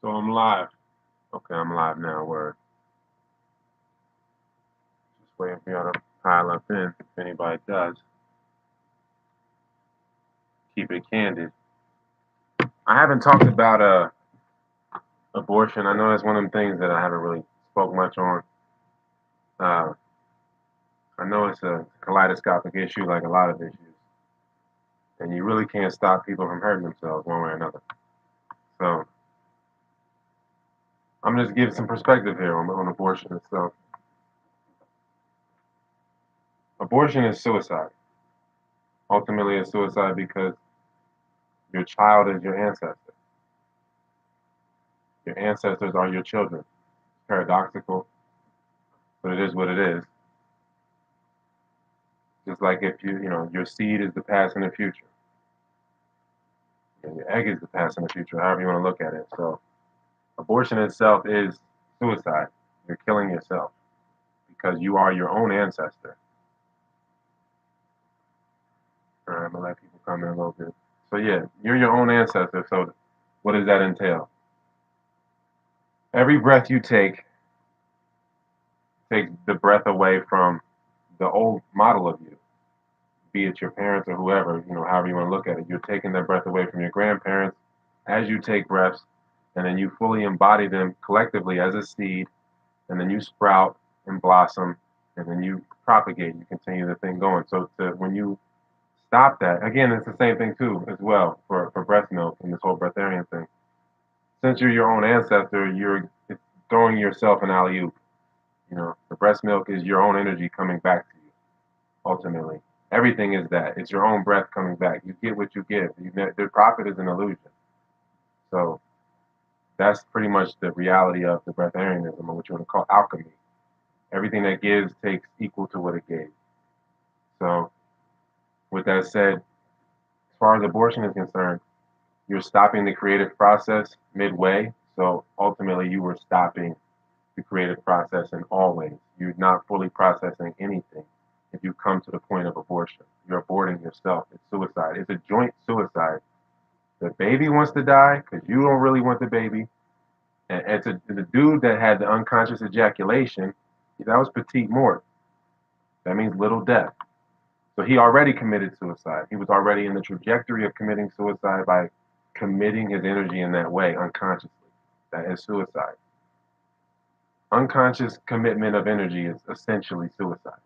So I'm live. Okay, I'm live now. Word. Just waiting for y'all to pile up in. If anybody does, keep it candid. I haven't talked about abortion. I know that's one of them things that I haven't really spoke much on. Uh, I know it's a kaleidoscopic issue, like a lot of issues, and you really can't stop people from hurting themselves one way or another. So I'm just giving some perspective here on abortion itself. Abortion is suicide. Ultimately, it's suicide because your child is your ancestor. Your ancestors are your children. Paradoxical, but it is what it is. Just like if your seed is the past and the future, and your egg is the past and the future, however you want to look at it. So abortion itself is suicide. You're killing yourself because you are your own ancestor. All right, I'm gonna let people come in a little bit. So yeah, you're your own ancestor. So what does that entail? Every breath you takes the breath away from the old model of you, be it your parents or whoever, however you want to look at it. You're taking their breath away from your grandparents as you take breaths, and then you fully embody them collectively as a seed, and then you sprout and blossom, and then you propagate. You continue the thing going. So when you stop that, again, it's the same thing too as well for breast milk and this whole breatharian thing. Since you're your own ancestor, you're throwing yourself an alley oop. The breast milk is your own energy coming back to you. Ultimately, everything is that. It's your own breath coming back. You get what you give. The profit is an illusion. So that's pretty much the reality of the breatharianism, or what you want to call alchemy. Everything that gives takes equal to what it gave. So, with that said, as far as abortion is concerned, you're stopping the creative process midway. So ultimately, you were stopping the creative process in all ways. You're not fully processing anything if you come to the point of abortion. You're aborting yourself. It's suicide. It's a joint suicide. The baby wants to die because you don't really want the baby. And it's the dude that had the unconscious ejaculation, that was petite mort. That means little death. So he already committed suicide. He was already in the trajectory of committing suicide by committing his energy in that way unconsciously. That is suicide. Unconscious commitment of energy is essentially suicide.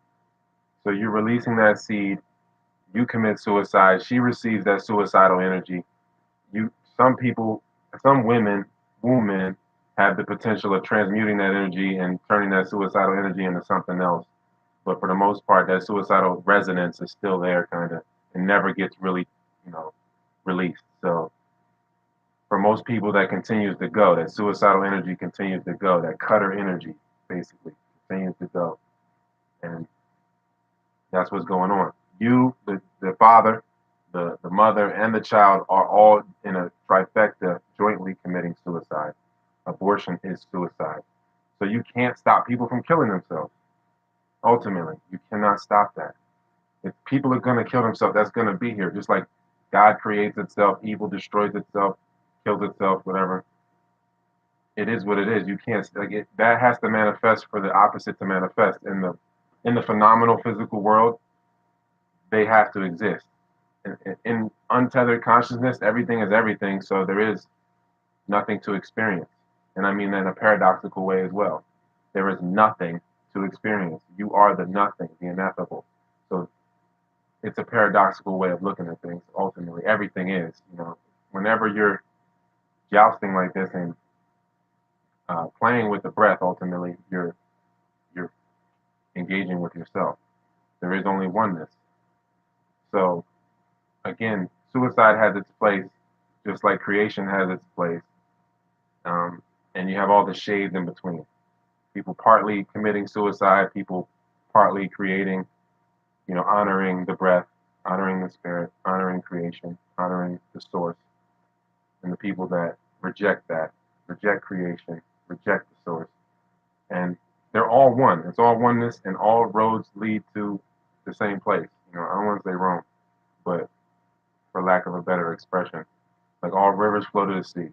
So you're releasing that seed, you commit suicide, she receives that suicidal energy. You some people, some women have the potential of transmuting that energy and turning that suicidal energy into something else. But for the most part, that suicidal resonance is still there, kind of, and never gets really, you know, released. So for most people, that continues to go. That suicidal energy continues to go. That cutter energy, basically, continues to go, and that's what's going on. You, the father, the mother, and the child are all in a trifecta, jointly committing suicide. Abortion is suicide. So you can't stop people from killing themselves. Ultimately, you cannot stop that. If people are going to kill themselves, that's going to be here. Just like God creates itself, evil destroys itself, kills itself, whatever. It is what it is. You can't like it. That has to manifest for the opposite to manifest in the phenomenal physical world. They have to exist. In untethered consciousness, everything is everything. So there is nothing to experience, and I mean that in a paradoxical way as well. There is nothing to experience. You are the nothing, the ineffable. So it's a paradoxical way of looking at things. Ultimately, everything is. Whenever you're jousting like this and playing with the breath, ultimately you're engaging with yourself. There is only oneness. So again, suicide has its place, just like creation has its place, and you have all the shades in between. People partly committing suicide, people partly creating, honoring the breath, honoring the spirit, honoring creation, honoring the source, and the people that reject that, reject creation, reject the source. And they're all one. It's all oneness, and all roads lead to the same place. I don't want to say Rome, but for lack of a better expression, like all rivers flow to the sea.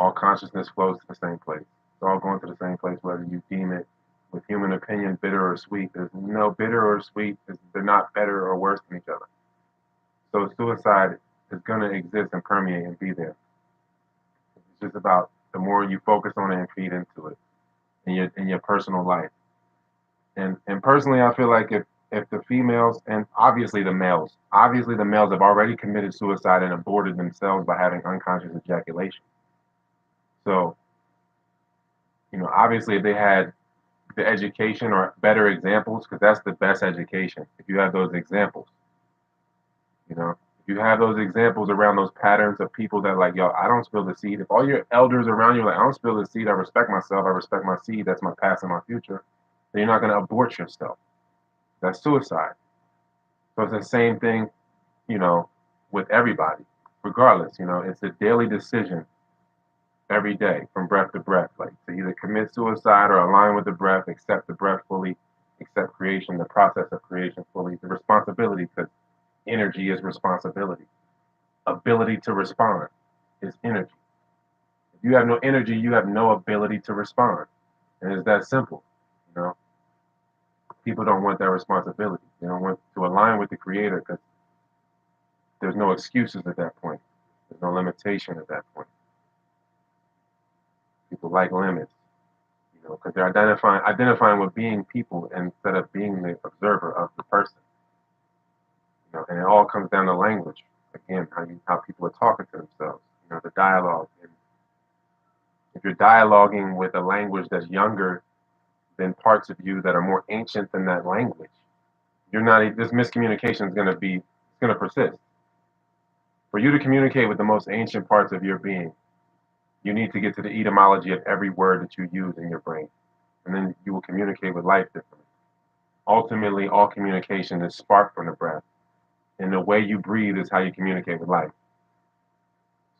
All consciousness flows to the same place. It's all going to the same place, whether you deem it with human opinion bitter or sweet. There's no bitter or sweet. They're not better or worse than each other. So suicide is going to exist and permeate and be there. It's just about the more you focus on it and feed into it in your personal life. And personally, I feel like if the females and obviously the males have already committed suicide and aborted themselves by having unconscious ejaculation. So, obviously if they had the education or better examples, because that's the best education. If you have those examples, if you have those examples around those patterns of people that like, yo, I don't spill the seed. If all your elders around you are like, I don't spill the seed, I respect myself, I respect my seed, that's my past and my future, then you're not going to abort yourself. That's suicide. So it's the same thing, you know, with everybody, regardless. It's a daily decision every day from breath to breath, like to either commit suicide or align with the breath, accept the breath fully, accept creation, the process of creation fully, the responsibility, because energy is responsibility. Ability to respond is energy. If you have no energy, you have no ability to respond. And it's that simple. You know, people don't want that responsibility. They don't want to align with the creator because there's no excuses at that point. There's no limitation at that point. People like limits, because they're identifying with being people instead of being the observer of the person. And it all comes down to language. Again, how people are talking to themselves. The dialogue. And if you're dialoguing with a language that's younger than parts of you that are more ancient than that language, this miscommunication is going to persist. For you to communicate with the most ancient parts of your being, you need to get to the etymology of every word that you use in your brain. And then you will communicate with life differently. Ultimately, all communication is sparked from the breath. And the way you breathe is how you communicate with life.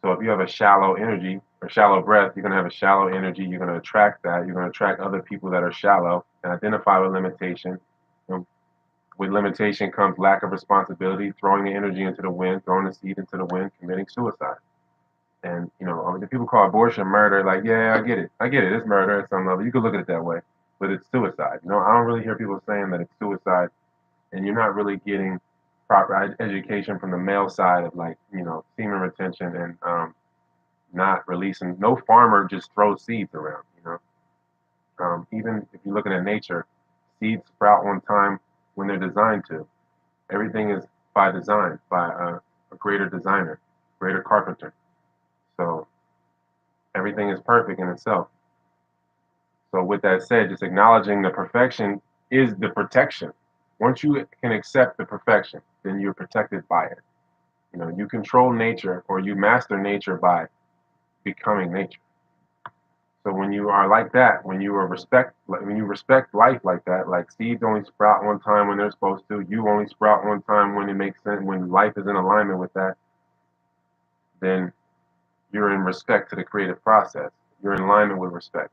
So if you have a shallow energy or shallow breath, you're going to have a shallow energy. You're going to attract that. You're going to attract other people that are shallow and identify with limitation. With limitation comes lack of responsibility, throwing the energy into the wind, throwing the seed into the wind, committing suicide. And, the people call abortion murder, like, yeah, I get it. It's murder at some level. You could look at it that way, but it's suicide. I don't really hear people saying that it's suicide, and you're not really getting proper education from the male side of, like, semen retention and not releasing. No farmer just throws seeds around, even if you're looking at nature, seeds sprout on time when they're designed to. Everything is by design, by a greater designer, greater carpenter. So everything is perfect in itself. So with that said, just acknowledging the perfection is the protection. Once you can accept the perfection, then you're protected by it. You control nature or you master nature by becoming nature. So when you are like that, when you respect life like that, like seeds only sprout one time when they're supposed to, you only sprout one time when it makes sense, when life is in alignment with that, then you're in respect to the creative process. You're in alignment with respect.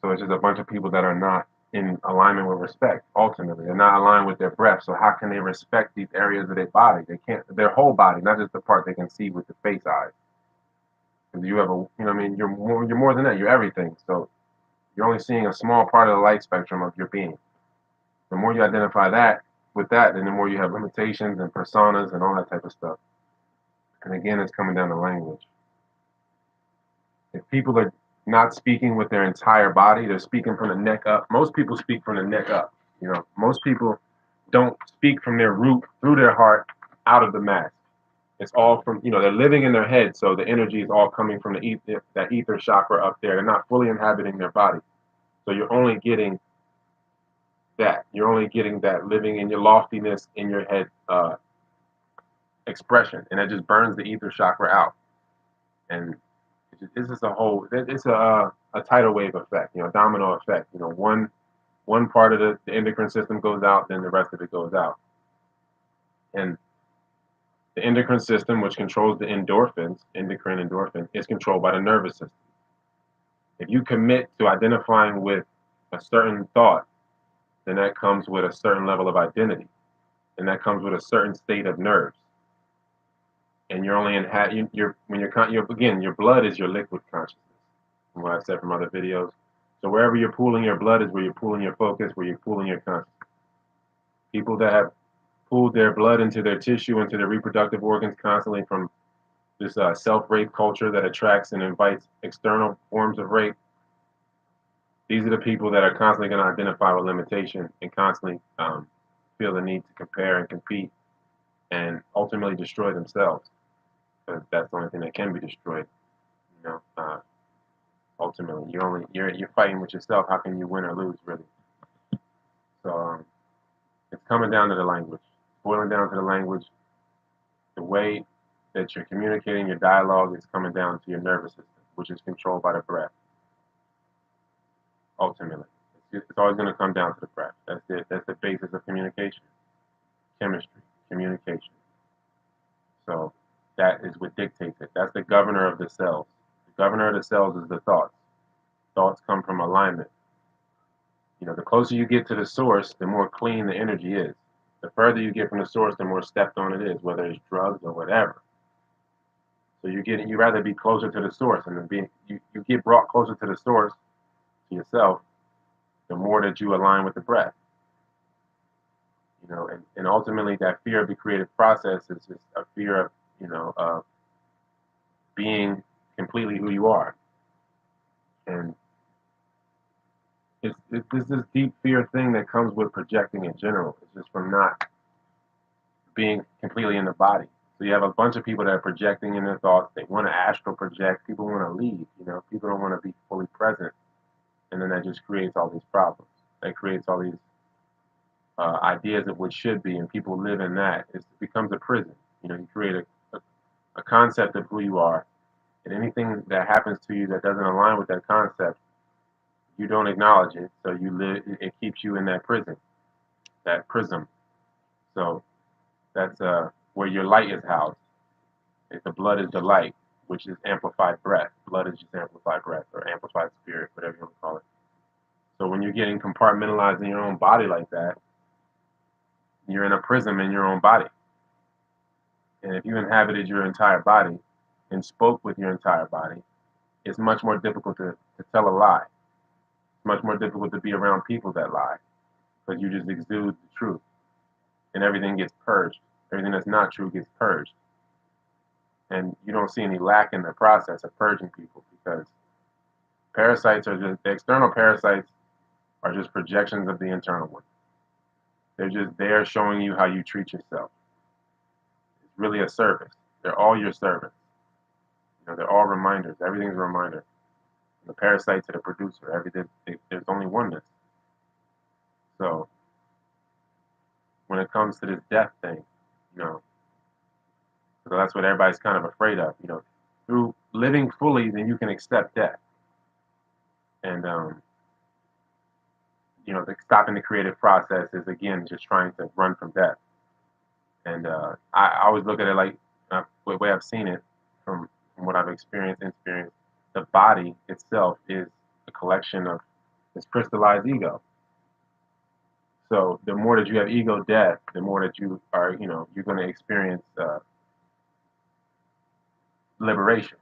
So it's just a bunch of people that are not in alignment with respect. Ultimately, they're not aligned with their breath. So how can they respect these areas of their body? They can't. Their whole body, not just the part they can see with the face eyes. Because you have you're more than that. You're everything. So you're only seeing a small part of the light spectrum of your being. The more you identify that with that, then the more you have limitations and personas and all that type of stuff. And again, it's coming down to language. If people are not speaking with their entire body, they're speaking from the neck up. Most people speak from the neck up. Most people don't speak from their root through their heart out of the mask. It's all from, they're living in their head, so the energy is all coming from that ether chakra up there. They're not fully inhabiting their body. So you're only getting that. You're only getting that living in your loftiness in your head expression, and it just burns the ether chakra out. And this is it's a tidal wave effect, domino effect. One part of the endocrine system goes out, then the rest of it goes out. And the endocrine system, which controls the endocrine endorphin, is controlled by the nervous system. If you commit to identifying with a certain thought, then that comes with a certain level of identity, and that comes with a certain state of nerves. and you're only in you're when you're again, your blood is your liquid consciousness, from what I've said from other videos. So wherever you're pooling your blood is where you're pooling your focus, where you're pooling your consciousness. People that have pooled their blood into their tissue, into their reproductive organs constantly from this self-rape culture that attracts and invites external forms of rape. These are the people that are constantly going to identify with limitation and constantly feel the need to compare and compete and ultimately destroy themselves. Because that's the only thing that can be destroyed. You know, ultimately, you're fighting with yourself. How can you win or lose, really? So it's coming down to the language, boiling down to the language. The way that you're communicating your dialogue is coming down to your nervous system, which is controlled by the breath. Ultimately, it's always going to come down to the breath. That's it. That's the basis of communication, chemistry, communication. So that is what dictates it. That's the governor of the cells. The governor of the cells is the thoughts. Thoughts come from alignment. You know, the closer you get to the source, the more clean the energy is. The further you get from the source, the more stepped on it is, whether it's drugs or whatever. So you rather be closer to the source, and you get brought closer to the source, to yourself, the more that you align with the breath. You know, and ultimately that fear of the creative process is just a fear of, of being completely who you are. And it's this deep fear thing that comes with projecting in general. It's just from not being completely in the body. So you have a bunch of people that are projecting in their thoughts. They want to astral project. People want to leave. People don't want to be fully present, and then that just creates all these problems. That creates all these ideas of what should be, and people live in that. It becomes a prison. You create a concept of who you are, and anything that happens to you that doesn't align with that concept, you don't acknowledge it. So you live. It keeps you in that prison, that prism. So that's where your light is housed. If the blood is the light, which is amplified breath. Blood is just amplified breath or amplified spirit, whatever you want to call it. So when you're getting compartmentalized in your own body like that, you're in a prism in your own body. And if you inhabited your entire body and spoke with your entire body, it's much more difficult to tell a lie. It's much more difficult to be around people that lie because you just exude the truth and everything gets purged. Everything that's not true gets purged. And you don't see any lack in the process of purging people because parasites are just, the external parasites are just projections of the internal one. They're just there showing you how you treat yourself. It's really a service. They're all your servants. They're all reminders. Everything's a reminder. From the parasite to the producer, there's only oneness. So when it comes to this death thing, so that's what everybody's kind of afraid of. Through living fully, then you can accept death. And stopping the creative process is again just trying to run from death. And I always look at it like the way I've seen it from what I've experienced. The body itself is a collection of this crystallized ego. So the more that you have ego death, the more that you are, you're going to experience liberation.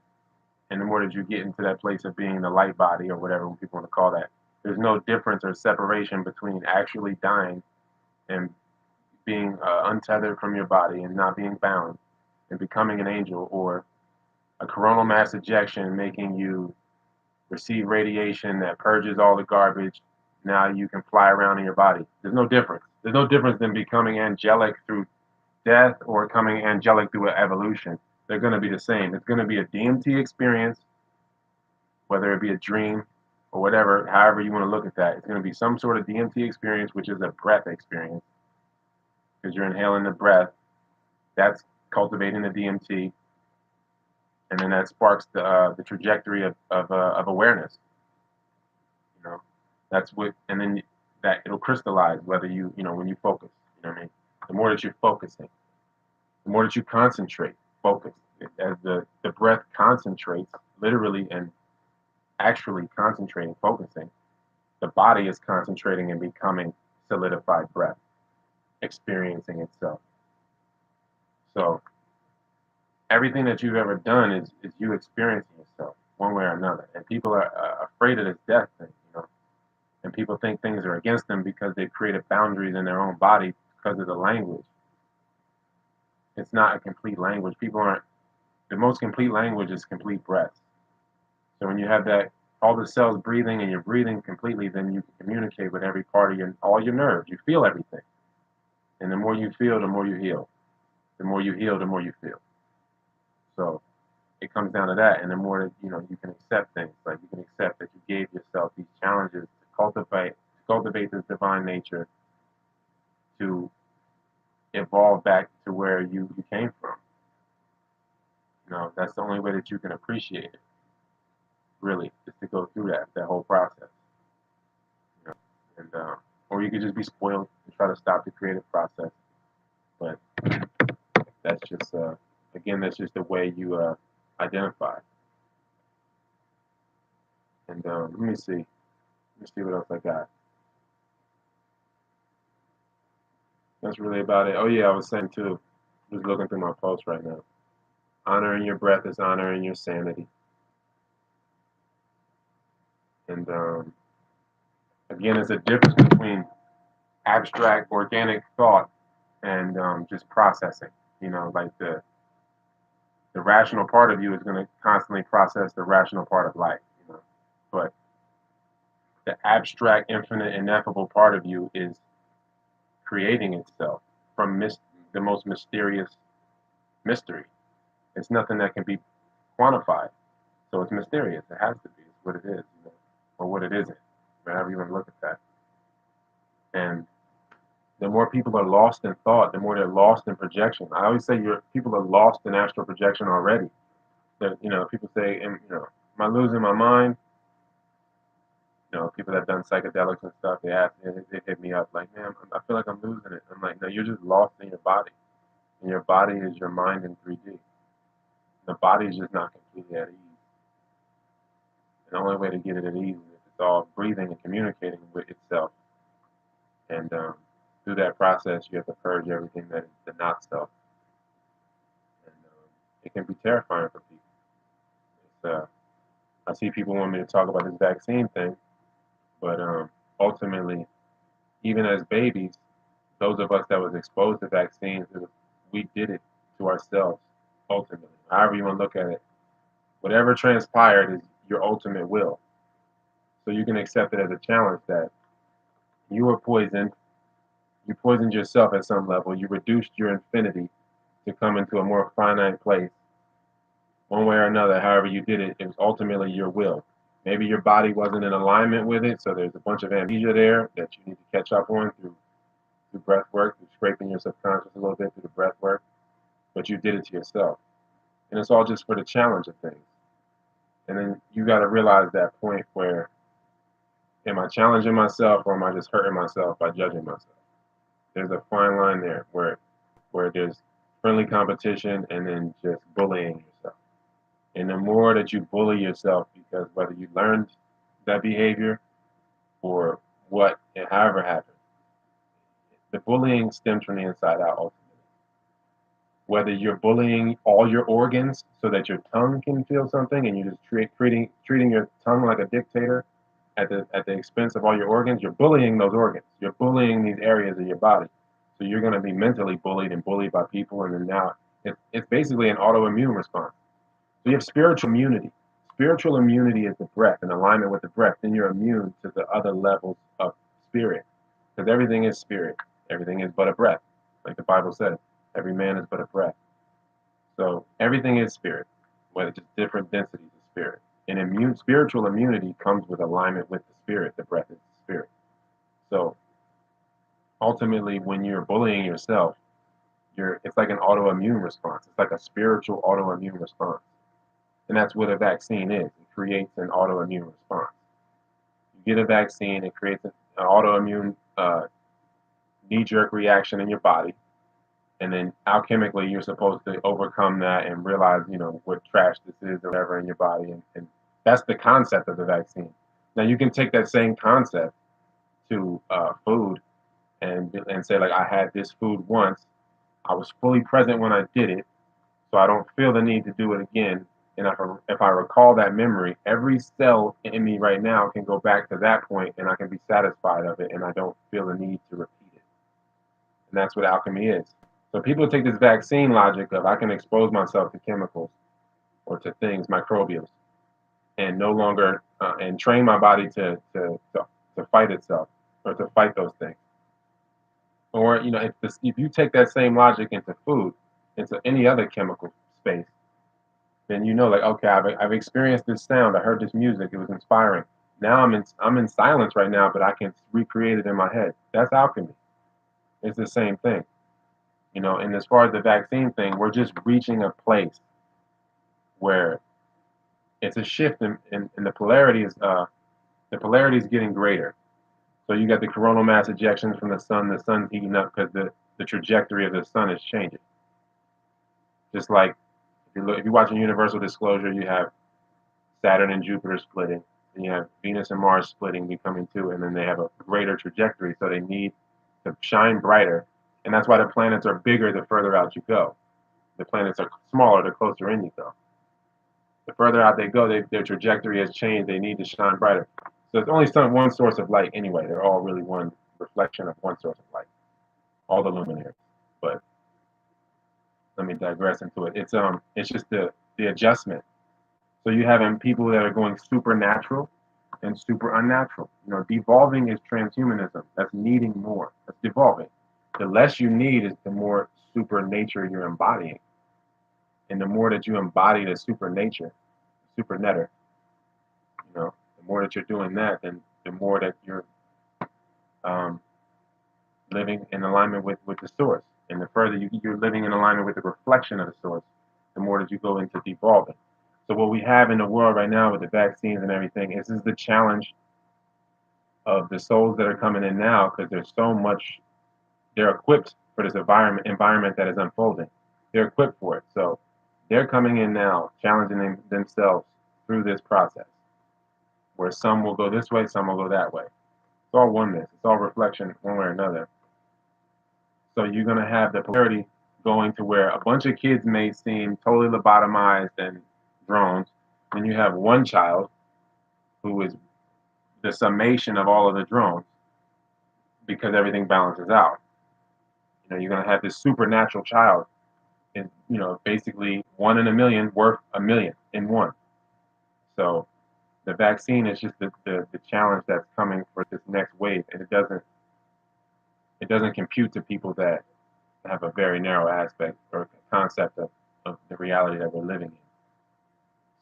And the more that you get into that place of being the light body or whatever people want to call that, there's no difference or separation between actually dying and being untethered from your body and not being bound and becoming an angel, or a coronal mass ejection making you receive radiation that purges all the garbage. Now you can fly around in your body. There's no difference. There's no difference than becoming angelic through death or becoming angelic through evolution. They're going to be the same. It's going to be a DMT experience, whether it be a dream or whatever, however you want to look at that. It's going to be some sort of DMT experience, which is a breath experience, because you're inhaling the breath. That's cultivating the DMT, and then that sparks the trajectory of awareness. That's what, and then that it'll crystallize whether when you focus. What I mean? The more that you're focusing, the more that you concentrate, focus. As the breath concentrates, literally and actually concentrating, focusing, the body is concentrating and becoming solidified breath, experiencing itself. So everything that you've ever done is you experiencing yourself one way or another. And people are afraid of this death thing, you know. And people think things are against them because they've created boundaries in their own body because of the language. It's not a complete language. People aren't. The most complete language is complete breath. So when you have that, all the cells breathing and you're breathing completely, then you can communicate with every part of all your nerves. You feel everything. And the more you feel, the more you heal. The more you heal, the more you feel. So it comes down to that. And the more that, you can accept things, like you can accept that you gave yourself these challenges to cultivate this divine nature, to evolve back to where you came from. That's the only way that you can appreciate it, really, is to go through that whole process. You know, and or you could just be spoiled and try to stop the creative process. But that's just again, that's just the way you identify. And let me see what else I got. That's really about it. Oh yeah, I was saying too. Just looking through my post right now. Honoring your breath is honoring your sanity. And again, there's a difference between abstract organic thought and just processing. Like the rational part of you is going to constantly process the rational part of life. But the abstract, infinite, ineffable part of you is creating itself from the most mysterious mystery. It's nothing that can be quantified, so it's mysterious. It has to be. It's what it is, or what it isn't. However you want to look at that. And the more people are lost in thought, the more they're lost in projection. I always say people are lost in astral projection already. That people say, am I losing my mind? People that have done psychedelics and stuff, they hit me up like, man, I feel like I'm losing it. I'm like, no, you're just lost in your body, and your body is your mind in 3D. The body is just not completely at ease. And the only way to get it at ease is if it's all breathing and communicating with itself. And through that process, you have to purge everything that is the not self. And it can be terrifying for people. I see people want me to talk about this vaccine thing, but ultimately, even as babies, those of us that was exposed to vaccines, we did it to ourselves, ultimately. However you want to look at it, whatever transpired is your ultimate will. So you can accept it as a challenge that you were poisoned, you poisoned yourself at some level, you reduced your infinity to come into a more finite place. One way or another, however you did it, it was ultimately your will. Maybe your body wasn't in alignment with it, so there's a bunch of amnesia there that you need to catch up on through breath work, through scraping your subconscious a little bit through the breath work, but you did it to yourself. And it's all just for the challenge of things. And then you got to realize that point where, am I challenging myself or am I just hurting myself by judging myself? There's a fine line there where there's friendly competition and then just bullying yourself. And the more that you bully yourself, because whether you learned that behavior or what and however happened, the bullying stems from the inside out ultimately. Whether you're bullying all your organs so that your tongue can feel something and you're just treating your tongue like a dictator at the expense of all your organs, you're bullying those organs. You're bullying these areas of your body. So you're going to be mentally bullied and bullied by people, and then now it's basically an autoimmune response. So you have spiritual immunity. Spiritual immunity is the breath, in alignment with the breath. Then you're immune to the other levels of spirit, because everything is spirit. Everything is but a breath, like the Bible says. Every man is but a breath. So everything is spirit, whether just different densities of spirit. And spiritual immunity comes with alignment with the spirit. The breath is the spirit. So ultimately, when you're bullying yourself, it's like an autoimmune response. It's like a spiritual autoimmune response. And that's what a vaccine is. It creates an autoimmune response. You get a vaccine, it creates an autoimmune knee-jerk reaction in your body. And then alchemically, you're supposed to overcome that and realize, what trash this is or whatever in your body. And that's the concept of the vaccine. Now, you can take that same concept to food and say, like, I had this food once. I was fully present when I did it. So so I don't feel the need to do it again. And if I recall that memory, every cell in me right now can go back to that point, and I can be satisfied of it, and I don't feel the need to repeat it. And that's what alchemy is. So people take this vaccine logic of I can expose myself to chemicals or to things, microbials, and no longer and train my body to fight itself or to fight those things. Or if you take that same logic into food, into any other chemical space, then like, okay, I've experienced this sound, I heard this music, it was inspiring. Now I'm in silence right now, but I can recreate it in my head. That's alchemy. It's the same thing. And as far as the vaccine thing, we're just reaching a place where it's a shift in the polarity is getting greater. So you got the coronal mass ejections from the sun's heating up because the trajectory of the sun is changing. Just like if you're watching Universal Disclosure, you have Saturn and Jupiter splitting, and you have Venus and Mars splitting, becoming two, and then they have a greater trajectory, so they need to shine brighter. And that's why the planets are bigger the further out you go. The planets are smaller the closer in you go. The further out they go, their trajectory has changed. They need to shine brighter. So it's only one source of light anyway. They're all really one reflection of one source of light, all the luminaries. But let me digress into it. It's just the adjustment. So you having people that are going supernatural and super unnatural. Devolving is transhumanism. That's needing more. That's devolving. The less you need is the more super nature you're embodying. And the more that you embody the super nature, super netter, the more that you're doing that, then the more that you're living in alignment with the source. And the further you're living in alignment with the reflection of the source, the more that you go into devolving. So what we have in the world right now with the vaccines and everything is the challenge of the souls that are coming in now, because there's so much, they're equipped for this environment that is unfolding. They're equipped for it. So they're coming in now, challenging themselves through this process, where some will go this way, some will go that way. It's all oneness. It's all reflection one way or another. So you're going to have the polarity going to where a bunch of kids may seem totally lobotomized and drones, and you have one child who is the summation of all of the drones, because everything balances out. You're going to have this supernatural child, and basically 1 in a million worth a million in one. So the vaccine is just the challenge that's coming for this next wave, and it doesn't compute to people that have a very narrow aspect or concept of the reality that we're living in.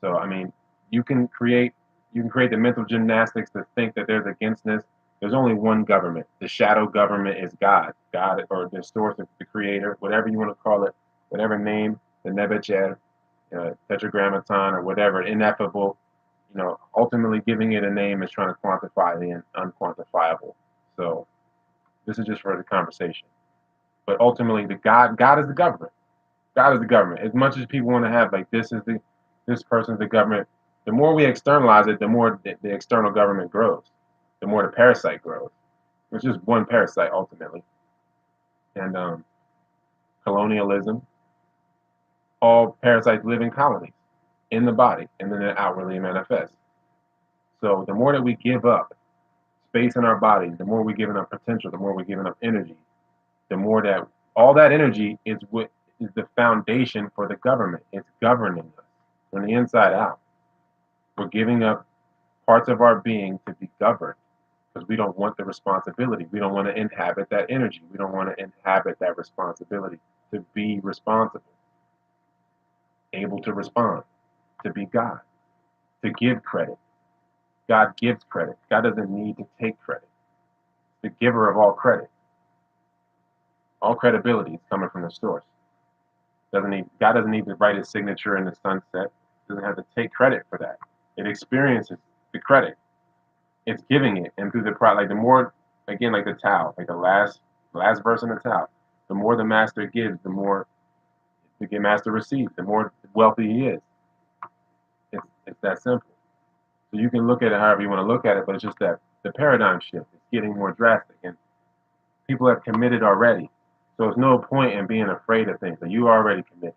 So I mean, you can create the mental gymnastics to think that there's againstness. There's only one government. The shadow government is God, or the source of the creator, whatever you want to call it, whatever name, the Nebuchadnezzar, Tetragrammaton, or whatever, ineffable. Ultimately giving it a name is trying to quantify the unquantifiable. So this is just for the conversation. But ultimately, God is the government. God is the government. As much as people want to have like this person's the government, the more we externalize it, the more the external government grows. The more the parasite grows. It's just one parasite ultimately. And colonialism, all parasites live in colonies in the body, and then it outwardly manifests. So the more that we give up space in our body, the more we're giving up potential, the more we're giving up energy, the more that all that energy is what is the foundation for the government. It's governing us from the inside out. We're giving up parts of our being to be governed because we don't want the responsibility. We don't want to inhabit that energy. We don't want to inhabit that responsibility to be responsible, able to respond, to be God, to give credit. God gives credit. God doesn't need to take credit. The giver of all credit. All credibility is coming from the source. God doesn't need to write his signature in the sunset. Doesn't have to take credit for that. It experiences the credit. It's giving it, and through like the more, again, like the Tao, like the last verse in the Tao, the more the master gives, the more the master receives, the more wealthy he is. It's that simple. So you can look at it however you want to look at it, but it's just that the paradigm shift is getting more drastic, and people have committed already. So there's no point in being afraid of things. So you already committed.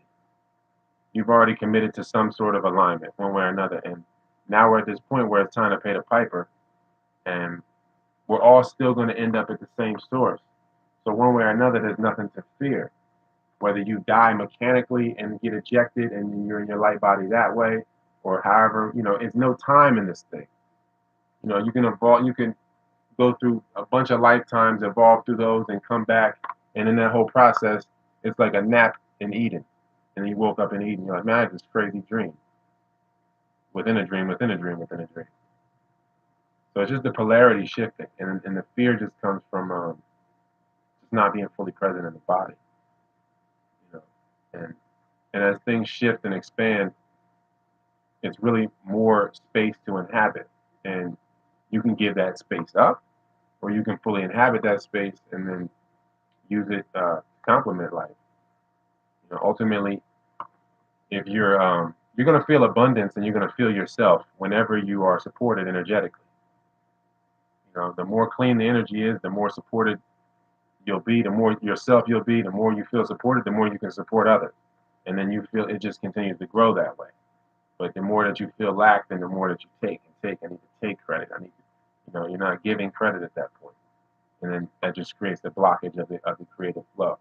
You've already committed to some sort of alignment one way or another. And now we're at this point where it's time to pay the piper, and we're all still going to end up at the same source. So one way or another, there's nothing to fear. Whether you die mechanically and get ejected and you're in your light body that way, or however, it's no time in this thing. You can evolve, you can go through a bunch of lifetimes, evolve through those, and come back. And in that whole process, it's like a nap in Eden. And you woke up in Eden. You're like, man, I had this crazy dream within a dream, within a dream, within a dream. So it's just the polarity shifting, and the fear just comes from just not being fully present in the body. You know, and as things shift and expand, it's really more space to inhabit, and you can give that space up, or you can fully inhabit that space and then use it to complement life. Ultimately, if you're going to feel abundance and you're going to feel yourself whenever you are supported energetically. The more clean the energy is, the more supported you'll be, the more yourself you'll be, the more you feel supported, the more you can support others. And then you feel it just continues to grow that way. But the more that you feel lack, then the more that you take and take. I need to take credit. I need to, you're not giving credit at that point. And then that just creates the blockage of the creative flow.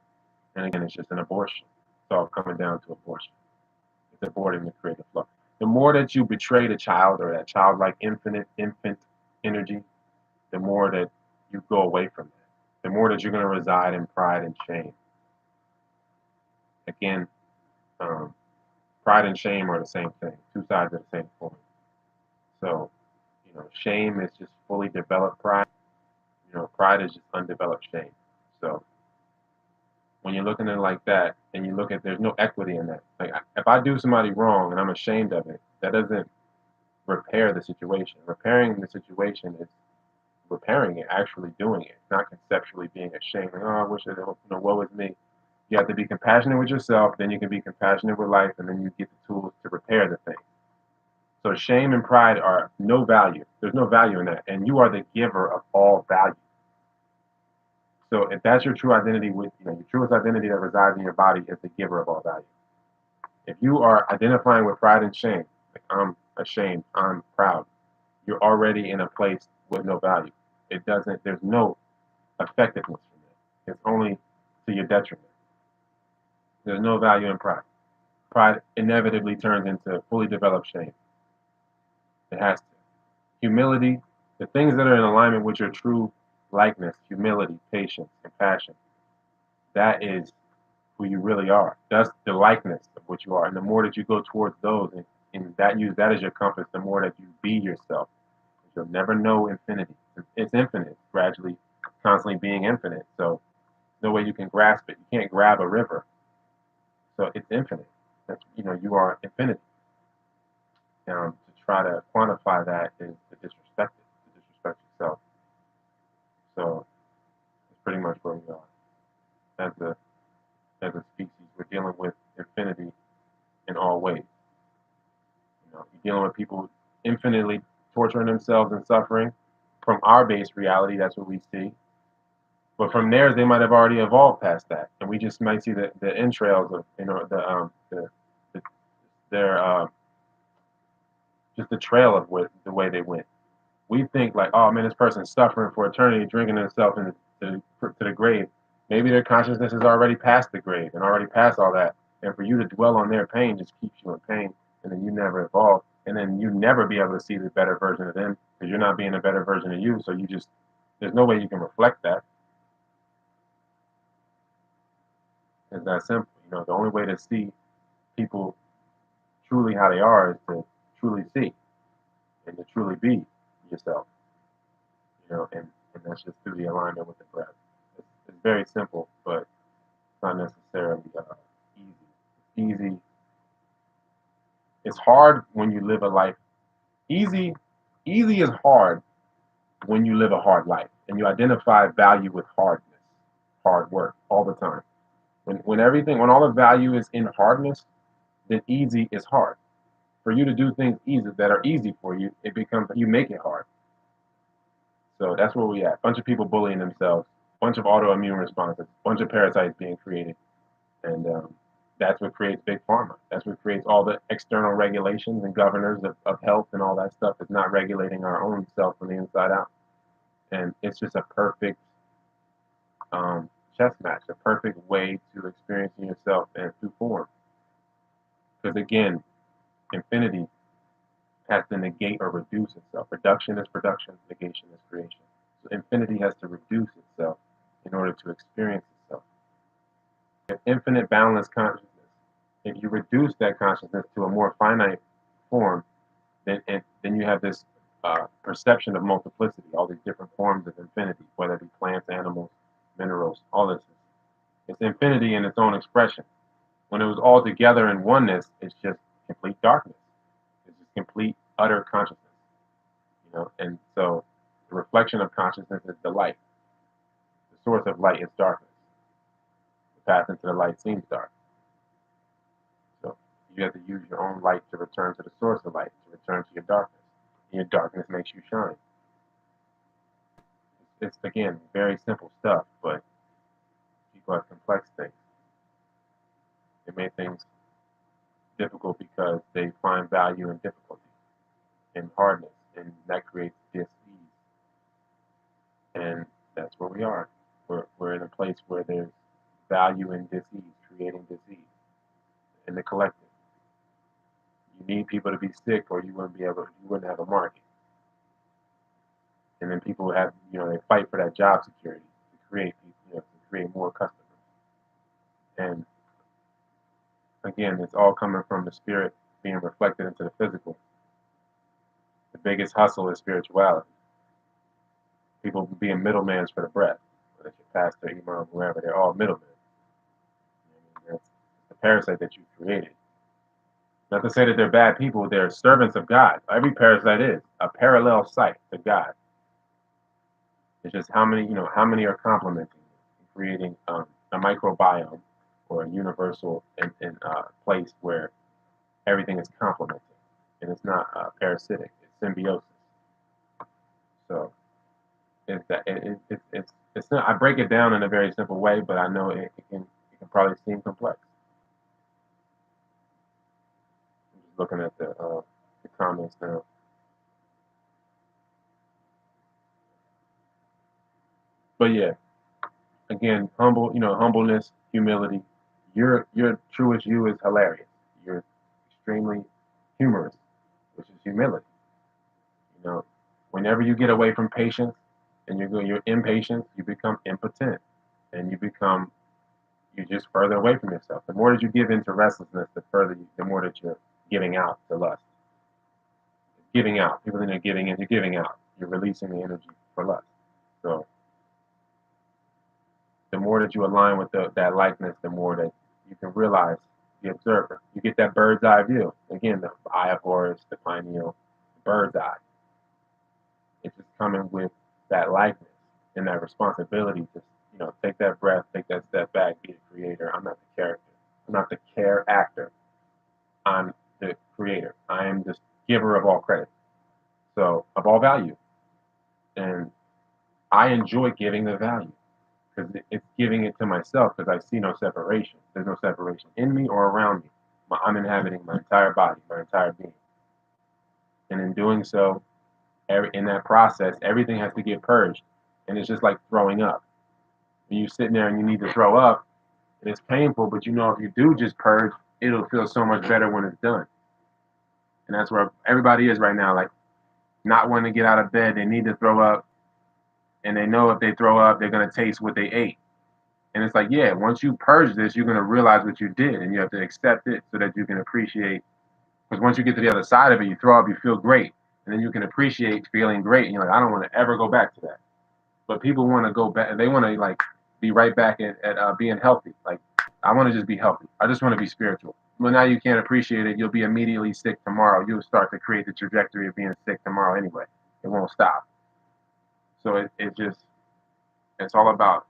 And again, it's just an abortion. It's all coming down to abortion. It's aborting the creative flow. The more that you betray the child or that childlike infant energy, the more that you go away from that. The more that you're going to reside in pride and shame. Again, pride and shame are the same thing, two sides of the same coin. So, shame is just fully developed pride. Pride is just undeveloped shame. So, when you're looking at it like that, and you look at there's no equity in that. Like, if I do somebody wrong and I'm ashamed of it, that doesn't repair the situation. Repairing the situation is repairing it, actually doing it, not conceptually being ashamed. Like, oh, I wish woe is me. You have to be compassionate with yourself, then you can be compassionate with life, and then you get the tools to repair the thing. So shame and pride are no value. There's no value in that, and you are the giver of all value. So if that's your true identity, your truest identity that resides in your body is the giver of all value. If you are identifying with pride and shame, like I'm ashamed, I'm proud, you're already in a place with no value. There's no effectiveness from it. It's only to your detriment. There's no value in pride. Pride inevitably turns into fully developed shame. It has to. Humility, the things that are in alignment with your true likeness, humility, patience, compassion, that is who you really are. That's the likeness of what you are. And the more that you go towards those and that use that as your compass, the more that you be yourself. You'll never know infinity. It's infinite, gradually, constantly being infinite. So no way you can grasp it. You can't grab a river. So it's infinite. That's you are infinity. To try to quantify that is to disrespect it, to disrespect yourself. So it's pretty much where we are. As a species, we're dealing with infinity in all ways. You're dealing with people infinitely torturing themselves and suffering. From our base reality, that's what we see. But from theirs, they might have already evolved past that, and we just might see the entrails of their just the trail of the way they went. We think like, oh man, this person's suffering for eternity, drinking themselves to the grave. Maybe their consciousness is already past the grave and already past all that. And for you to dwell on their pain just keeps you in pain, and then you never evolve, and then you never be able to see the better version of them because you're not being a better version of you. So there's no way you can reflect that. It's that simple. The only way to see people truly how they are is to truly see and to truly be yourself. And that's just through the alignment with the breath. It's very simple, but it's not necessarily easy. It's easy. It's hard when you live a life. Easy is hard when you live a hard life and you identify value with hardness, hard work all the time. When all the value is in hardness, then easy is hard. For you to do things that are easy for you, you make it hard. So that's where we at. Bunch of people bullying themselves, bunch of autoimmune responses, bunch of parasites being created, and That's what creates big pharma. That's what creates all the external regulations and governors of health and all that stuff. Is not regulating our own self from the inside out. And it's just a perfect chess match, a perfect way to experiencing yourself and through form. Because again, infinity has to negate or reduce itself. Reduction is production, negation is creation. So infinity has to reduce itself in order to experience itself. If infinite boundless consciousness, if you reduce that consciousness to a more finite form, then you have this perception of multiplicity, all these different forms of infinity, whether it be plants, animals, minerals, all this. It's infinity in its own expression. When it was all together in oneness, it's just complete darkness. It's just complete, utter consciousness. And so the reflection of consciousness is the light. The source of light is darkness. The path into the light seems dark. So you have to use your own light to return to the source of light, to return to your darkness. And your darkness makes you shine. It's again very simple stuff, but people have complex things. They make things difficult because they find value in difficulty, in hardness, and that creates dis-ease. And that's where we are. We're in a place where there's value in dis-ease, creating dis-ease in the collective. You need people to be sick, or you wouldn't have a market. And then people have, they fight for that job security to create more customers. And again, it's all coming from the spirit being reflected into the physical. The biggest hustle is spirituality. People being middlemans for the breath, whether it's your pastor, imam, whoever, they're all middlemen. That's the parasite that you created. Not to say that they're bad people, they're servants of God. Every parasite is a parallel site to God. It's just how many are complementing, creating a microbiome or a universal place where everything is complementing, and it's not parasitic. It's symbiosis. So it's not. I break it down in a very simple way, but I know it can probably seem complex. I'm just looking at the comments now. But yeah, again, humbleness, humility. Your truest you is hilarious. You're extremely humorous, which is humility. Whenever you get away from patience and you're impatient, you become impotent, and you're just further away from yourself. The more that you give into restlessness, the more that you're giving out to lust. Giving out. People think they're giving in, you're giving out. You're releasing the energy for lust. So the more that you align with that likeness, the more that you can realize the observer. You get that bird's eye view. Again, the eye of Horus, the pineal, the bird's eye. It's just coming with that likeness and that responsibility to, take that breath, take that step back, be the creator. I'm not the character. I'm not the care actor. I'm the creator. I am the giver of all credit. So, of all value. And I enjoy giving the value because it's giving it to myself because I see no separation. There's no separation in me or around me. I'm inhabiting my entire body, my entire being. And in doing so, in that process, everything has to get purged. And it's just like throwing up. When you're sitting there and you need to throw up, and it's painful, but if you do just purge, it'll feel so much better when it's done. And that's where everybody is right now, like not wanting to get out of bed. They need to throw up, and they know if they throw up, they're going to taste what they ate. And it's like, yeah, once you purge this, you're going to realize what you did, and you have to accept it so that you can appreciate. Because once you get to the other side of it, you throw up, you feel great, and then you can appreciate feeling great. And you're like, I don't want to ever go back to that. But people want to go back. They want to be right back at being healthy. Like, I want to just be healthy. I just want to be spiritual. Well, now you can't appreciate it. You'll be immediately sick tomorrow. You'll start to create the trajectory of being sick tomorrow anyway. It won't stop. So it's all about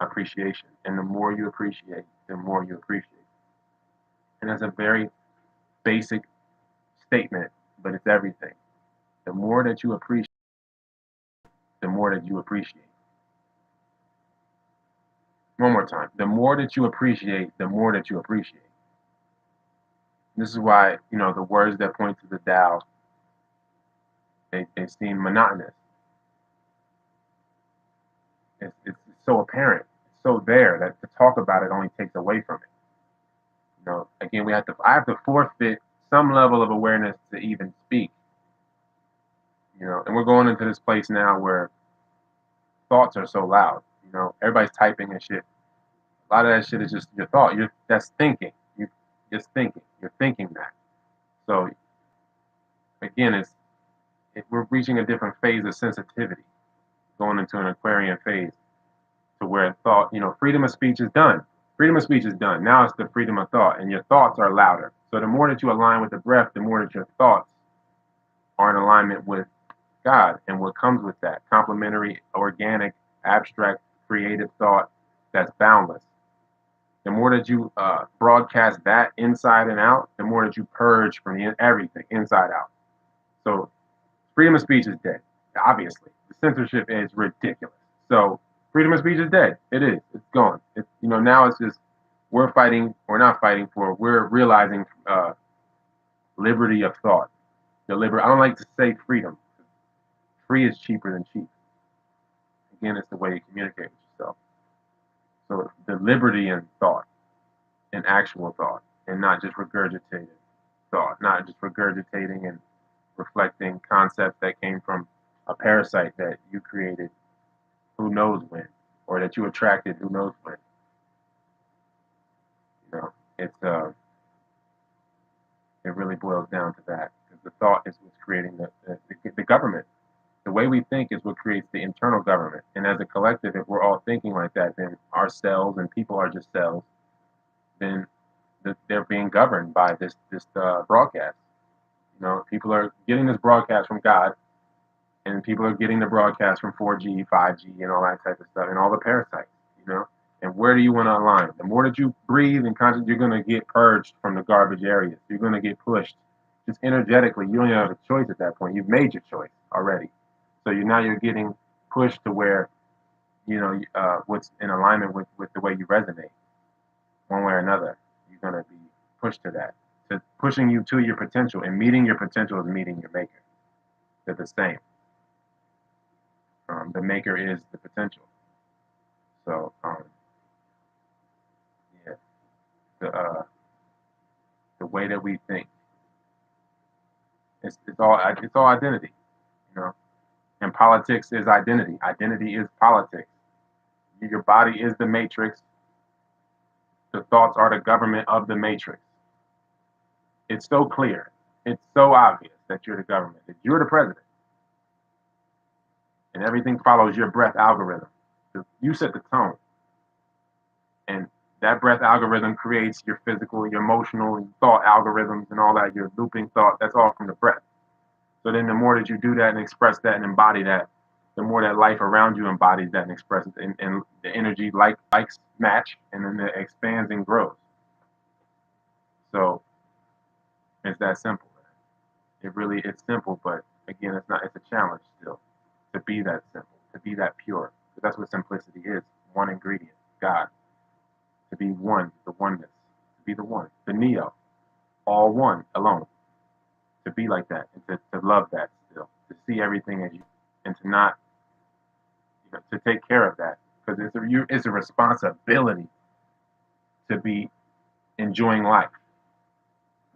appreciation. And the more you appreciate, the more you appreciate. And that's a very basic statement, but it's everything. The more that you appreciate, the more that you appreciate. One more time. The more that you appreciate, the more that you appreciate. This is why, the words that point to the Tao, they seem monotonous. It's so apparent. It's so there that to talk about it only takes away from it. Again, I have to forfeit some level of awareness to even speak. And we're going into this place now where thoughts are so loud. Everybody's typing and shit. A lot of that shit is just your thought. That's thinking. You just thinking. You're thinking that. So again, we're reaching a different phase of sensitivity, going into an Aquarian phase, to where thought, freedom of speech is done. Freedom of speech is done. Now it's the freedom of thought, and your thoughts are louder. So the more that you align with the breath, the more that your thoughts are in alignment with God and what comes with that complementary, organic, abstract, creative thought that's boundless. The more that you broadcast that inside and out, the more that you purge from everything inside out. So freedom of speech is dead. Obviously, the censorship is ridiculous. So freedom of speech is dead. It is. It's gone. Now it's just we're fighting. We're not fighting for. We're realizing liberty of thought. I don't like to say freedom. Free is cheaper than cheap. Again, it's the way you communicate with yourself. So the liberty in thought, in actual thought, and not just regurgitated thought, not just regurgitating and reflecting concepts that came from a parasite that you created who knows when, or that you attracted who knows when. It's it really boils down to that, because the thought is what's creating the government. The way we think is what creates the internal government. And as a collective, if we're all thinking like that, then our cells and people are just cells. Then they're being governed by this broadcast. People are getting this broadcast from God, and people are getting the broadcast from 4G, 5G, and all that type of stuff, and all the parasites. And where do you want to align? The more that you breathe and concentrate, you're going to get purged from the garbage areas. You're going to get pushed. Just energetically, you don't even have a choice at that point. You've made your choice already. So you're getting pushed to where, what's in alignment with the way you resonate. One way or another, you're going to be pushed to that. To pushing you to your potential, and meeting your potential is meeting your maker. They're the same. The maker is the potential. So, yeah, the way that we think, it's all identity, and politics is identity. Identity is politics. Your body is the matrix. The thoughts are the government of the matrix. It's so clear. It's so obvious that you're the government, that you're the president, and everything follows your breath algorithm. You set the tone, and that breath algorithm creates your physical, your emotional, and thought algorithms, and all that. Your looping thought, that's all from the breath. So then, the more that you do that and express that and embody that, the more that life around you embodies that and expresses it, and the energy likes match, and then it expands and grows. So it's that simple. It's simple, but again, it's not. It's a challenge still to be that simple, to be that pure. Because that's what simplicity is. One ingredient, God. To be one, the oneness. To be the one, the Neo. All one, alone. To be like that, and to love that still. To see everything as you, and to not, to take care of that. Because it's a responsibility to be enjoying life.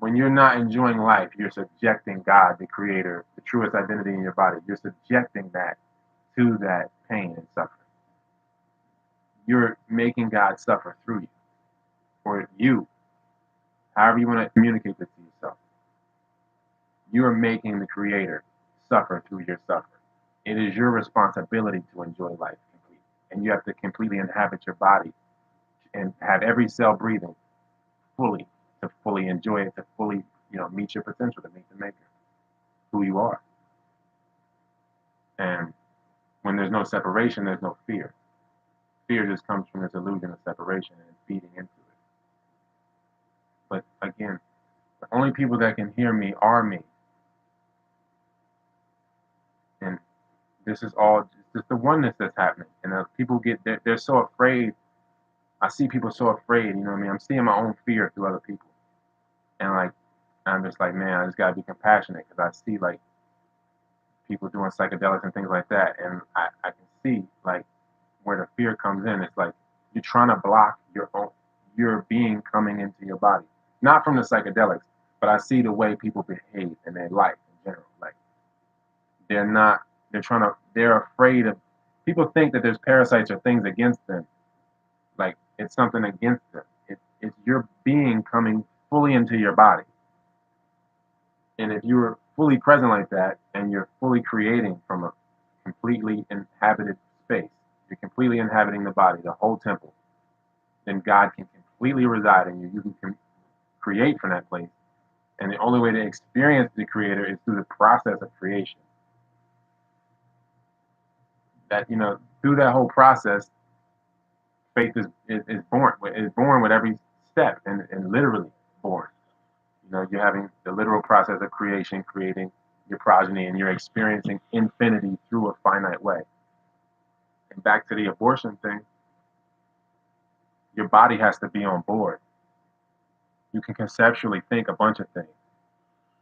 When you're not enjoying life, you're subjecting God, the creator, the truest identity in your body, you're subjecting that to that pain and suffering. You're making God suffer through you, or you, however you want to communicate this to yourself. You are making the creator suffer through your suffering. It is your responsibility to enjoy life completely. And you have to completely inhabit your body and have every cell breathing fully, to fully enjoy it, to fully, meet your potential, to meet the maker, who you are. And when there's no separation, there's no fear. Fear just comes from this illusion of separation and feeding into it. But again, the only people that can hear me are me. And this is all just the oneness that's happening. And people they're so afraid I see people so afraid, you know what I mean? I'm seeing my own fear through other people. And like, I'm just like, man, I just gotta be compassionate because I see like people doing psychedelics and things like that. And I can see like where the fear comes in. It's like you're trying to block your being coming into your body. Not from the psychedelics, but I see the way people behave in their life in general. Like they're not, they're afraid of, people think that there's parasites or things against them. Like it's something against them. It's your being coming fully into your body. And if you're fully present like that and you're fully creating from a completely inhabited space, you're completely inhabiting the body, the whole temple, then God can completely reside in you. You can create from that place. And the only way to experience the creator is through the process of creation. That, through that whole process, faith is born. Is born with every step and literally born. You're having the literal process of creation, creating your progeny, and you're experiencing infinity through a finite way. And back to the abortion thing, your body has to be on board. You can conceptually think a bunch of things,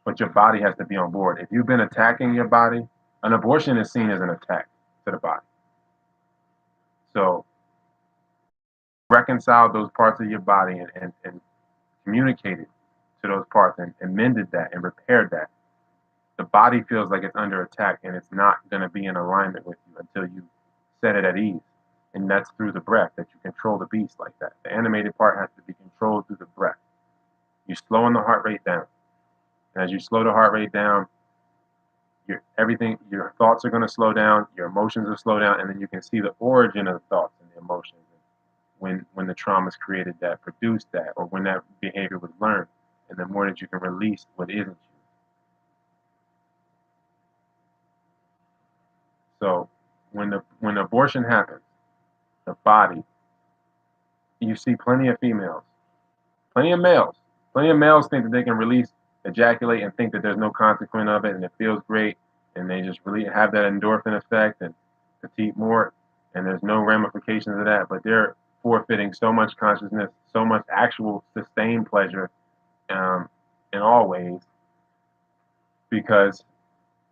but your body has to be on board. If you've been attacking your body, an abortion is seen as an attack to the body. So reconcile those parts of your body and communicated to those parts and mended that and repaired that. The body feels like it's under attack and it's not going to be in alignment with you until you set it at ease. And that's through the breath that you control the beast like that. The animated part has to be controlled through the breath. You're slowing the heart rate down. And as you slow the heart rate down, your thoughts are going to slow down, your emotions will slow down, and then you can see the origin of the thoughts and the emotions when the traumas created that, produced that, or when that behavior was learned. And the more that you can release what isn't you. So when abortion happens, the body, you see plenty of females, plenty of males. Plenty of males think that they can release, ejaculate, and think that there's no consequence of it, and it feels great, and they just really have that endorphin effect and petite mort, and there's no ramifications of that. But they're forfeiting so much consciousness, so much actual sustained pleasure, um, in all ways, because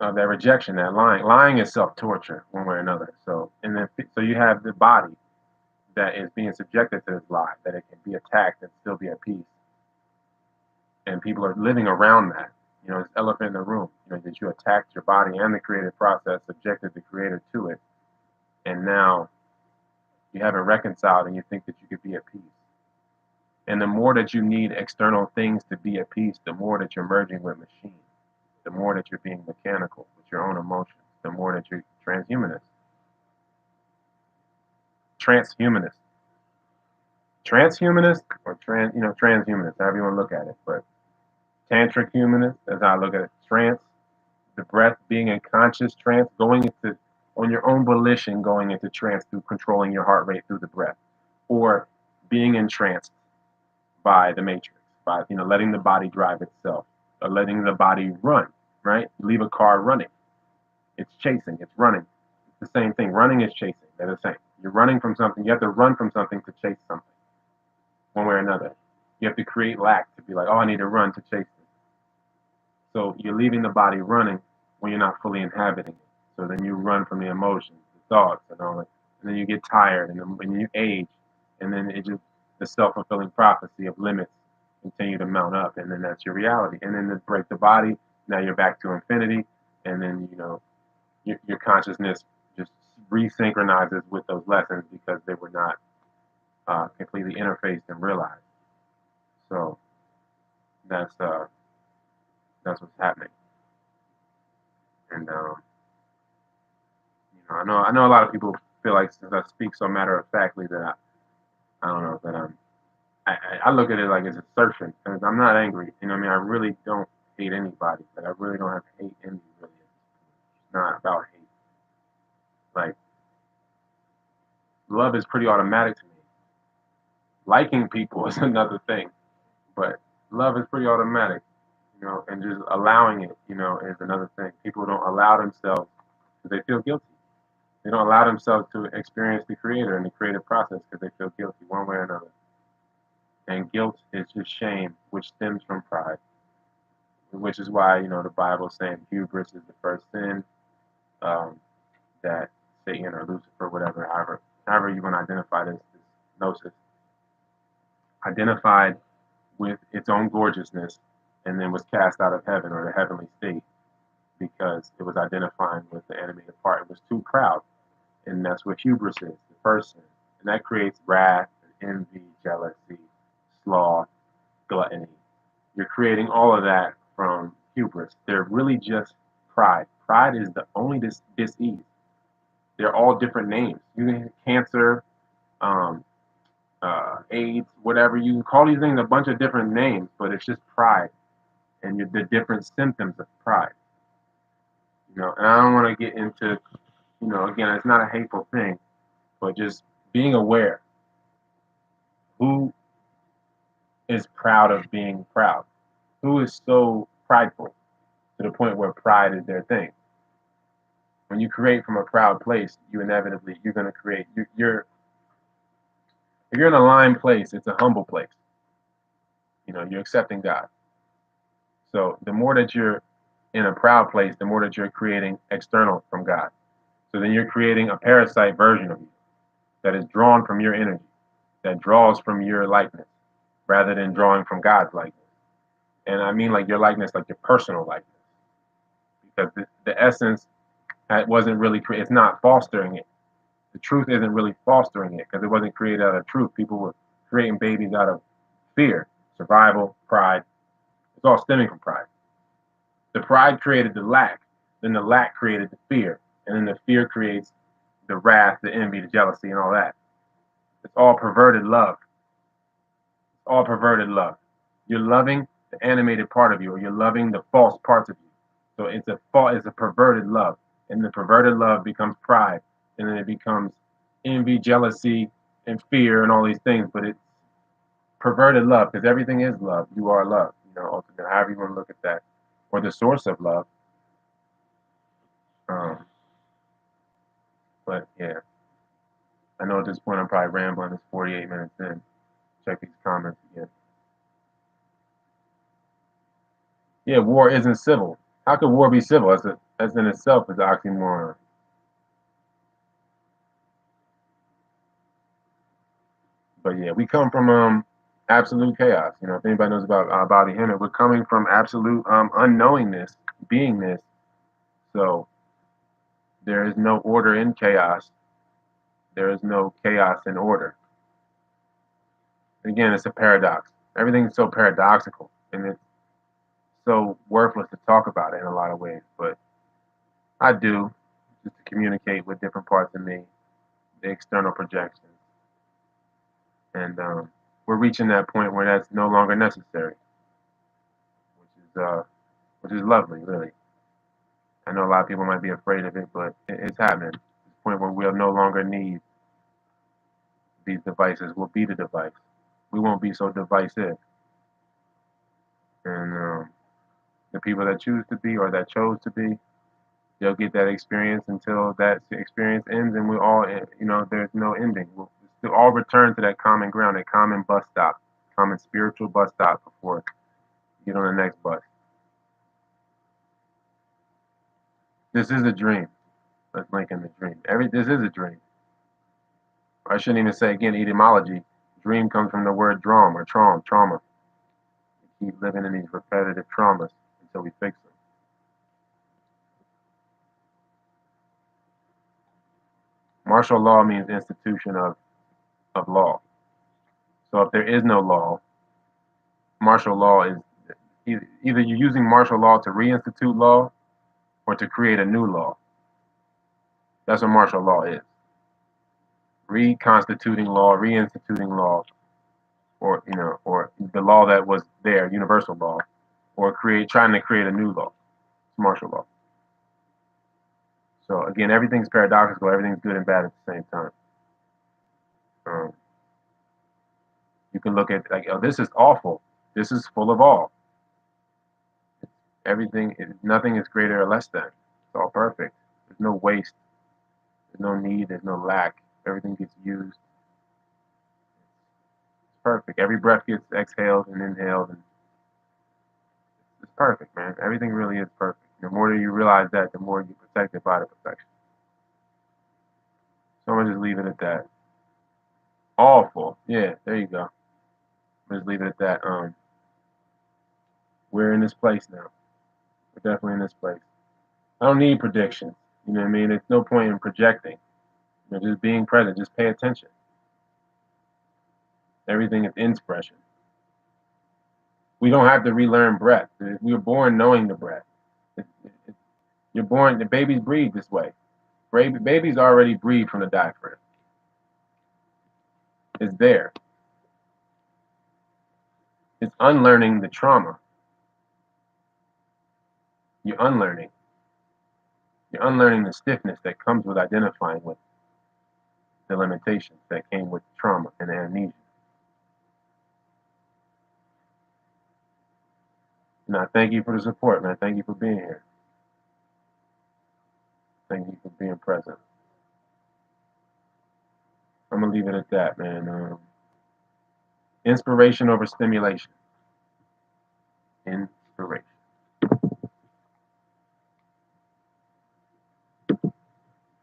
of that rejection, that lying. Lying is self-torture, one way or another. So you have the body that is being subjected to this lie, that it can be attacked and still be at peace. And people are living around that. It's elephant in the room. That you attacked your body and the creative process, subjected the creator to it, and now you haven't reconciled, and you think that you could be at peace. And the more that you need external things to be at peace, the more that you're merging with machines, the more that you're being mechanical with your own emotions, the more that you're transhumanist. Transhumanist. Transhumanist or transhumanist, however you want to look at it. But tantric humanist, as I look at it, trance, the breath, being in conscious trance, going into, on your own volition, going into trance through controlling your heart rate through the breath, or being entranced by the matrix, by letting the body drive itself, or letting the body run. Right? You leave a car running, it's chasing, it's running. It's the same thing. Running is chasing. They're the same. You're running from something. You have to run from something to chase something, one way or another. You have to create lack to be like, oh, I need to run to chase it. So you're leaving the body running when you're not fully inhabiting it. So then you run from the emotions, the thoughts, and all that. And then you get tired, and then when you age, and then the self-fulfilling prophecy of limits continue to mount up, and then that's your reality. And then to break the body, now you're back to infinity, and then your consciousness just resynchronizes with those lessons because they were not completely interfaced and realized. So that's what's happening. And I know a lot of people feel like since I speak so matter of factly that I don't know that I look at it like it's assertion, because I'm not angry. I mean, I really don't hate anybody. But I really don't have hate in me. Really, it's not about hate. Like love is pretty automatic to me. Liking people is another thing, but love is pretty automatic. And just allowing it, is another thing. People don't allow themselves because they feel guilty. They don't allow themselves to experience the Creator and the creative process because they feel guilty one way or another. And guilt is just shame, which stems from pride, which is why the Bible is saying hubris is the first sin. Um, that Satan or Lucifer, whatever, however you want to identify this gnosis, identified with its own gorgeousness, and then was cast out of heaven or the heavenly state because it was identifying with the animated part. It was too proud, and that's what hubris is, the first sin, and that creates wrath, envy, jealousy, sloth, gluttony. You're creating all of that from hubris. They're really just pride. Pride is the only dis-ease. They're all different names. You can cancer, um, AIDS, whatever. You can call these things a bunch of different names, but it's just pride and the different symptoms of pride. And I don't want to get into, again, it's not a hateful thing, but just being aware who is proud of being proud, who is so prideful to the point where pride is their thing. When you create from a proud place, you're going to create. If you're in a aligned place, it's a humble place. You're accepting God. So the more that you're in a proud place, the more that you're creating external from God. So then you're creating a parasite version of you that is drawn from your energy, that draws from your likeness, rather than drawing from God's likeness. And I mean like your likeness, like your personal likeness, because the essence wasn't really it's not fostering it. The truth isn't really fostering it because it wasn't created out of truth. People were creating babies out of fear, survival, pride. It's all stemming from pride. The pride created the lack, then the lack created the fear, and then the fear creates the wrath, the envy, the jealousy, and all that. It's all perverted love. It's all perverted love. You're loving the animated part of you, or you're loving the false parts of you. So it's a perverted love, and the perverted love becomes pride, and then it becomes envy, jealousy, and fear, and all these things. But it's perverted love because everything is love. You are love. Ultimately, however you want to look at that, or the source of love. Um, but yeah, I know at this point I'm probably rambling. It's 48 minutes in. Check these comments again. Yeah, war isn't civil. How could war be civil? As in itself is an oxymoron. But yeah, we come from absolute chaos. If anybody knows about Bobby Hemmett, we're coming from absolute unknowingness, beingness. So there is no order in chaos. There is no chaos in order. Again, it's a paradox. Everything's so paradoxical, and it's so worthless to talk about it in a lot of ways. But I do, just to communicate with different parts of me, the external projections, and we're reaching that point where that's no longer necessary, which is lovely, really. I know a lot of people might be afraid of it, but it's happening. It's the point where we'll no longer need these devices. We'll be the device. We won't be so divisive. And the people that choose to be or that chose to be, they'll get that experience until that experience ends, and we all, there's no ending. We'll all return to that common ground, that common bus stop, common spiritual bus stop before you get on the next bus. This is a dream. Let's link in the dream. This is a dream. I shouldn't even say again etymology. Dream comes from the word drum or trauma. We keep living in these repetitive traumas until we fix them. Martial law means institution of law. So if there is no law, martial law is either you're using martial law to reinstitute law or to create a new law. That's what martial law is. Reconstituting law, reinstituting law, or the law that was there, universal law, or trying to create a new law. It's martial law. So again, everything's paradoxical. Everything's good and bad at the same time. You can look at like, oh, this is awful. This is full of all. Nothing is greater or less than. It's all perfect. There's no waste. There's no need, there's no lack. Everything gets used. It's perfect. Every breath gets exhaled and inhaled, and it's perfect, man. Everything really is perfect. The more that you realize that, the more you protect it by the perfection. So I'm gonna just leave it at that. Awful. Yeah, there you go. I'm gonna just leave it at that. We're in this place now. We're definitely in this place. I don't need predictions. You know what I mean? There's no point in projecting. Just being present. Just pay attention. Everything is expression. We don't have to relearn breath. We were born knowing the breath. It, it, you're born. The babies breathe this way. Babies already breathe from the diaphragm. It's there. It's unlearning the trauma. You're unlearning. You're unlearning the stiffness that comes with identifying with the limitations that came with trauma and amnesia. And I thank you for the support, man. Thank you for being here. Thank you for being present. I'm gonna leave it at that, man. Inspiration over stimulation.